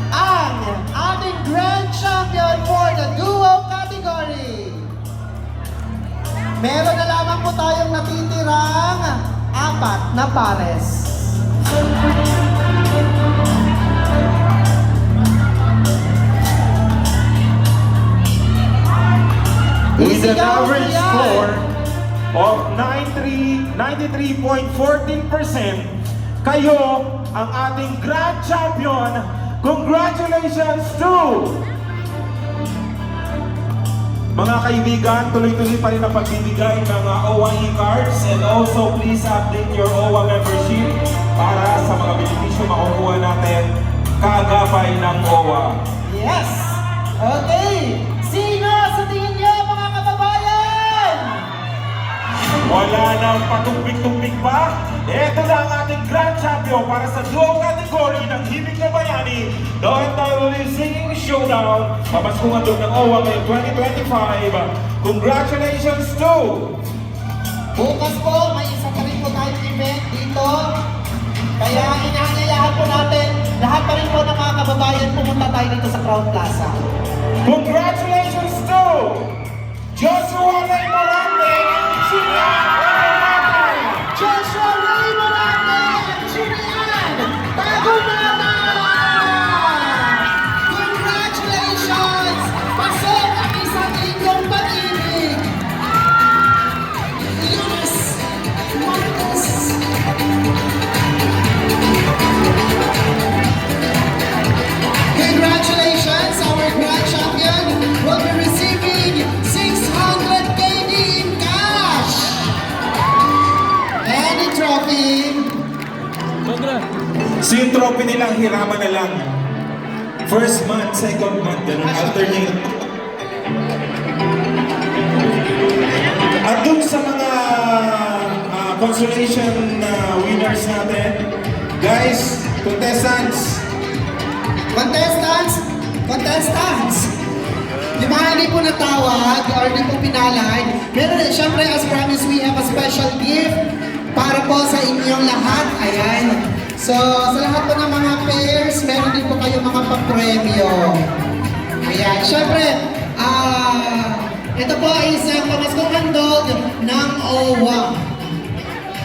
ang ating Grand Champion for the Duo category. Meron na lamang po tayong natitirang 4 na pares. With an average score of 93.14%, kayo ang ating Grand Champion. Congratulations to mga kaibigan. Tuloy-tuloy pa rin ang pagbibigay ng OWA e-cards, and also please update your OWA membership para sa mga benepisyo makukuha natin kaagapay ng OWA. Yes! Okay! Sino sa tingin niyo, mga kababayan? Wala nang patumpik-tumpik pa. Ito na ang ating Grand Champion para sa duo category ng Himig na Bayani, the Entirely Singing Showdown, pamaskungan doon ng OWA ngayong 2025. Congratulations to Bukas po, may isa pa rin po tayong event dito. Kaya inaanyayahan po natin, lahat pa rin po ng mga kababayan, pumunta tayo dito sa Crown Plaza. Congratulations to Joshua Ray Morante and Julian Tagunanan. Joshua Ray Morante at Julian Tagunanan! Congratulations! Pasok ang isang inyong pag-ibig! Lunas Marcos! Congratulations! Our Grand Champion will be receiving 600 KD in cash! And a trophy! So yung trophy nilang hiraman na lang. First month, second month, ganun, alternate. At dun sa mga consolation winners natin, guys, contestants, Yung mga hindi po natawag or hindi po pinalay, meron syempre as promised, we have a special gift para po sa inyong lahat. Ayan. So, sa lahat po ng mga pairs, meron din po kayong mga papremyo. Ayan. Syempre, ito po ay isang pamaskong handog ng OWA.